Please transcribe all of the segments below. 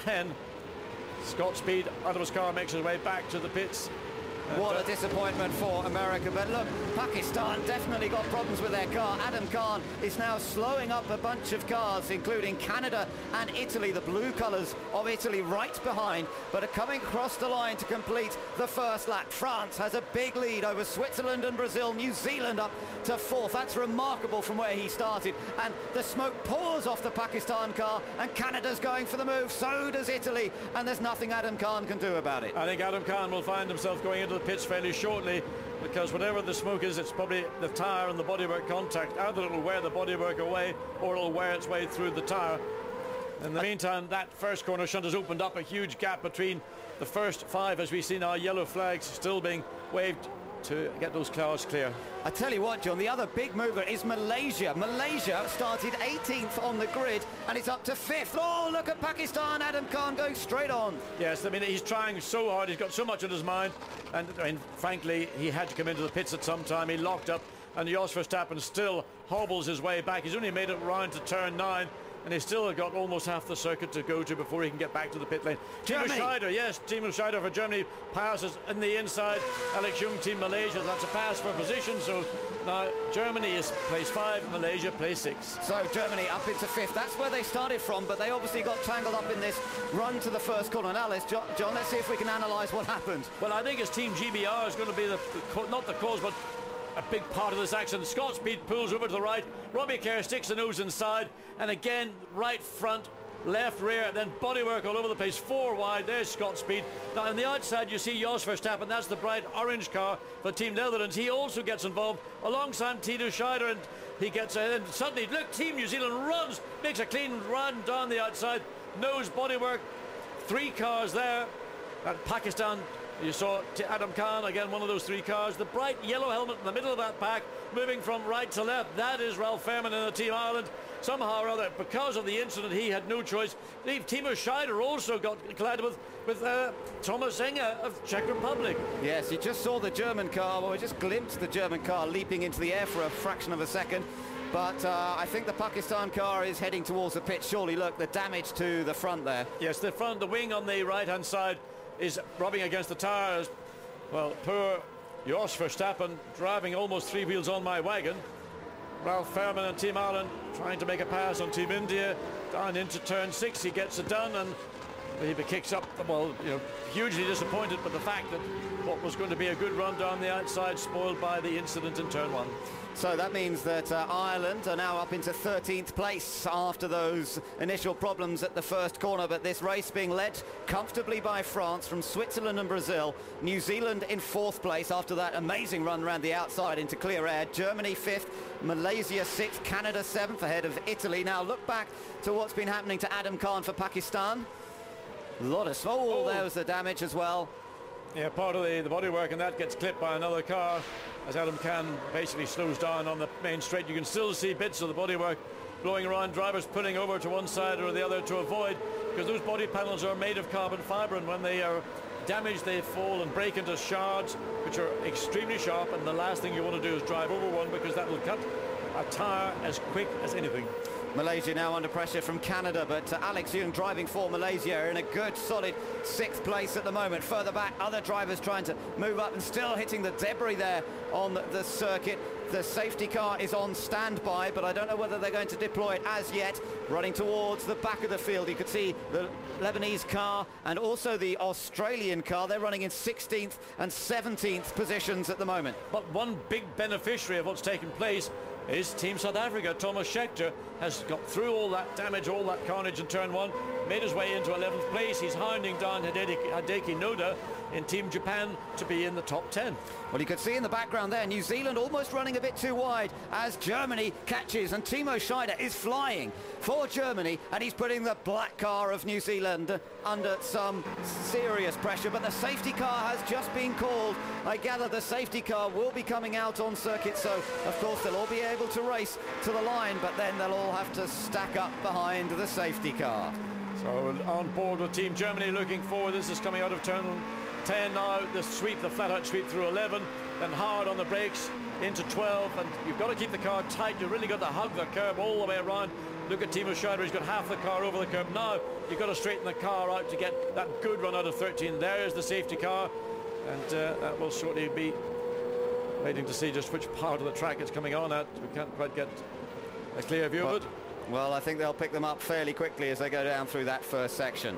10. Scott Speed out of his car makes his way back to the pits. What a disappointment for America. But look, Pakistan definitely got problems with their car. Adam Khan is now slowing up a bunch of cars, including Canada and Italy, the blue colours of Italy right behind, but are coming across the line to complete the first lap. France has a big lead over Switzerland and Brazil. New Zealand up to fourth. That's remarkable from where he started. And the smoke pours off the Pakistan car, and Canada's going for the move. So does Italy, and there's nothing Adam Khan can do about it. I think Adam Khan will find himself going into the pits fairly shortly, because whatever the smoke is, it's probably the tyre and the bodywork contact. Either it'll wear the bodywork away or it'll wear its way through the tyre. In the meantime, that first corner shunt has opened up a huge gap between the first 5, as we see now yellow flags still being waved to get those cars clear. I tell you what, John, the other big mover is Malaysia. Malaysia started 18th on the grid and it's up to 5th. Oh, look at Pakistan. Adam Khan going straight on. Yes, I mean, he's trying so hard. He's got so much on his mind. And I mean, frankly, he had to come into the pits at some time. He locked up, and Jos Verstappen still hobbles his way back. He's only made it round to turn 9. And he's still got almost half the circuit to go to before he can get back to the pit lane. Timo Scheider, yes, Timo Scheider for Germany passes in the inside. Alex Young, Team Malaysia, that's a pass for position. So now Germany is place 5, Malaysia place 6. So Germany up into 5th. That's where they started from, but they obviously got tangled up in this run to the first corner. Now, John, let's see if we can analyse what happened. Well, I think it's Team GBR is going to be not the cause, but a big part of this action. Scott Speed pulls over to the right. Robbie Kerr sticks the nose inside, and again right front, left rear, then bodywork all over the place. 4 wide. There's Scott Speed. Now on the outside you see Jos Verstappen. That's the bright orange car for Team Netherlands. He also gets involved alongside Tito Scheider, and he gets and suddenly look, Team New Zealand runs, makes a clean run down the outside. Nose bodywork. 3 cars there. And Pakistan. You saw Adam Khan, again, one of those 3 cars. The bright yellow helmet in the middle of that pack, moving from right to left. That is Ralph Fairman in the Team Ireland. Somehow or other, because of the incident, he had no choice. Timo Scheider also got collided with Thomas Enger of Czech Republic. Yes, you just saw the German car, well, we just glimpsed the German car leaping into the air for a fraction of a second. But I think the Pakistan car is heading towards the pit. Surely, look, the damage to the front there. Yes, the front, the wing on the right-hand side is rubbing against the tyres. Well, poor Jos Verstappen driving almost 3 wheels on my wagon. Ralph Fairman and Team Ireland trying to make a pass on Team India down into turn 6. He gets it done, and he kicks up. Well, you know, hugely disappointed with the fact that what was going to be a good run down the outside spoiled by the incident in turn 1. So that means that Ireland are now up into 13th place after those initial problems at the first corner. But this race being led comfortably by France from Switzerland and Brazil. New Zealand in 4th place after that amazing run around the outside into clear air. Germany 5th, Malaysia 6th, Canada 7th ahead of Italy. Now look back to what's been happening to Adam Khan for Pakistan. A lot of there was the damage as well. Yeah, part of the bodywork, and that gets clipped by another car as Adam Khan basically slows down on the main straight. You can still see bits of the bodywork blowing around, drivers pulling over to one side or the other to avoid, because those body panels are made of carbon fibre, and when they are damaged they fall and break into shards which are extremely sharp, and the last thing you want to do is drive over one, because that will cut a tyre as quick as anything. Malaysia now under pressure from Canada, but Alex Young driving for Malaysia in a good solid 6th place at the moment. Further back, other drivers trying to move up and still hitting the debris there on the circuit. The safety car is on standby, but I don't know whether they're going to deploy it as yet. Running towards the back of the field, you could see the Lebanese car and also the Australian car. They're running in 16th and 17th positions at the moment. But one big beneficiary of what's taken place is Team South Africa. Thomas Schechter has got through all that damage, all that carnage in turn 1, made his way into 11th place. He's hounding down Hideki Noda in Team Japan to be in the top 10. Well, you could see in the background there, New Zealand almost running a bit too wide as Germany catches, and Timo Scheider is flying for Germany, and he's putting the black car of New Zealand under some serious pressure. But the safety car has just been called. I gather the safety car will be coming out on circuit, so of course they'll all be able to race to the line, but then they'll all have to stack up behind the safety car. So on board with Team Germany looking forward. This is coming out of turn 10 now, the sweep, the flat-out sweep through 11, then hard on the brakes into 12, and you've got to keep the car tight. You've really got to hug the curb all the way around. Look at Timo Scheider, he's got half the car over the curb. Now you've got to straighten the car out to get that good run out of 13. There's the safety car, and that will shortly be waiting to see just which part of the track it's coming on at. We can't quite get a clear view of it. Well, I think they'll pick them up fairly quickly as they go down through that first section.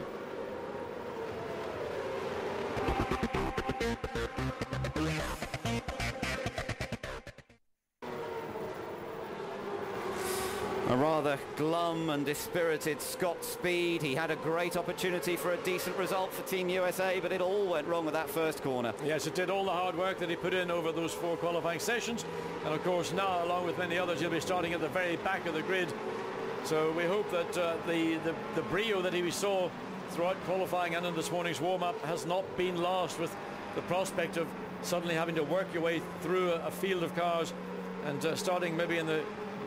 A rather glum and dispirited Scott Speed. He had a great opportunity for a decent result for Team USA, but it all went wrong with that first corner. Yes, it did. All the hard work that he put in over those 4 qualifying sessions, and of course now, along with many others, he'll be starting at the very back of the grid. So we hope that the brio that he saw throughout qualifying and in this morning's warm-up has not been lost, with the prospect of suddenly having to work your way through a field of cars and starting maybe in the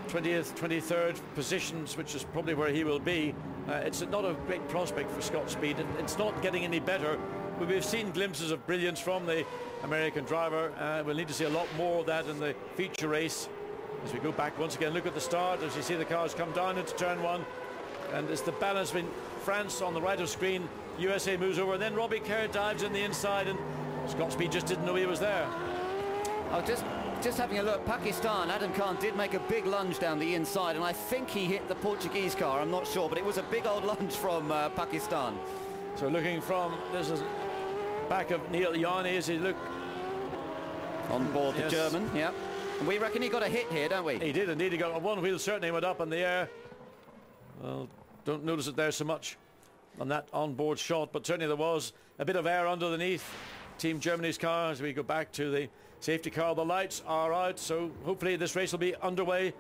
20th, 23rd positions, which is probably where he will be. It's not a great prospect for Scott Speed. It's not getting any better. We've seen glimpses of brilliance from the American driver. We'll need to see a lot more of that in the feature race. As we go back once again, look at the start as you see the cars come down into turn 1, and it's the balance between France on the right of screen, USA moves over, and then Robbie Kerr dives in the inside, and Scott Speed just didn't know he was there. Oh, just having a look, Pakistan, Adam Khan did make a big lunge down the inside, and I think he hit the Portuguese car, I'm not sure, but it was a big old lunge from Pakistan. So looking from, this is back of Neil Yanni as he looked on board the German, yeah. And we reckon he got a hit here, don't we? He did indeed. He got one wheel, certainly went up in the air. Well, don't notice it there so much on that onboard shot, but certainly there was a bit of air underneath Team Germany's car. As we go back to the safety car, the lights are out, so hopefully this race will be underway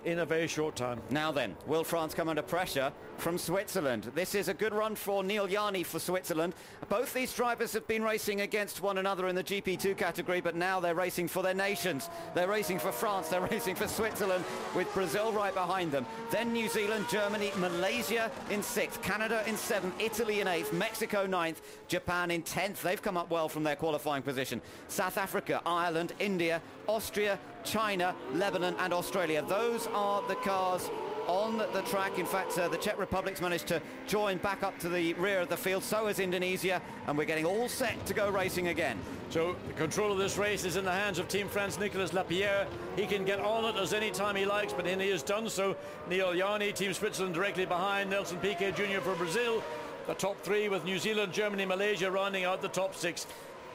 in a very short time. Now then, will France come under pressure from Switzerland? This is a good run for Neil Yanni for Switzerland. Both these drivers have been racing against one another in the GP2 category, but now they're racing for their nations. They're racing for France, they're racing for Switzerland, with Brazil right behind them. Then New Zealand, Germany, Malaysia in 6th, Canada in 7th, Italy in 8th, Mexico 9th, Japan in 10th. They've come up well from their qualifying position. South Africa, Ireland, India, Austria, China, Lebanon and Australia. Those are the cars on the track. In fact, the Czech Republic's managed to join back up to the rear of the field. So has Indonesia, and we're getting all set to go racing again. So the control of this race is in the hands of Team France, Nicolas Lapierre. He can get on it as any time he likes, but he has done so. Neil Yanni, Team Switzerland directly behind. Nelson Piquet Jr. for Brazil. The top 3 with New Zealand, Germany, Malaysia rounding out the top 6.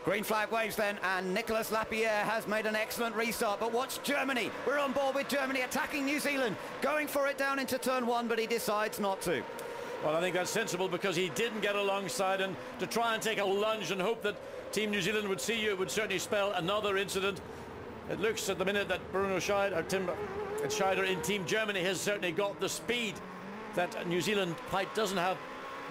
Green flag waves then, and Nicolas Lapierre has made an excellent restart. But watch Germany. We're on board with Germany attacking New Zealand, going for it down into turn 1, but he decides not to. Well, I think that's sensible, because he didn't get alongside, and to try and take a lunge and hope that Team New Zealand would see you, it would certainly spell another incident. It looks at the minute that Bruno Scheider, or Tim Scheider in Team Germany has certainly got the speed that New Zealand quite doesn't have.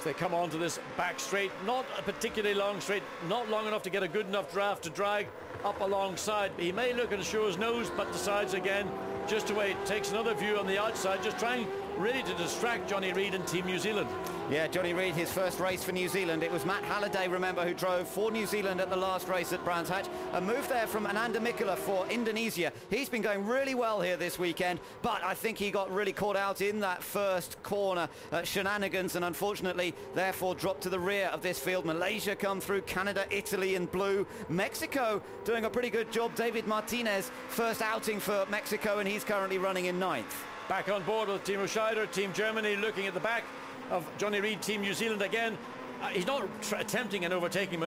They come onto this back straight, not a particularly long straight, not long enough to get a good enough draft to drag up alongside. He may look and show his nose, but decides again just to wait. Takes another view on the outside, just trying really to distract Johnny Reid and Team New Zealand. Yeah, Johnny Reid, his first race for New Zealand. It was Matt Halliday, remember, who drove for New Zealand at the last race at Brands Hatch. A move there from Ananda Mikula for Indonesia. He's been going really well here this weekend, but I think he got really caught out in that first corner shenanigans, and unfortunately, therefore, dropped to the rear of this field. Malaysia come through, Canada, Italy in blue. Mexico doing a pretty good job. David Martinez, first outing for Mexico, and he's currently running in 9th. Back on board with Timo Scheider, Team Germany, looking at the back of Johnny Reid, Team New Zealand again. He's not attempting an overtaking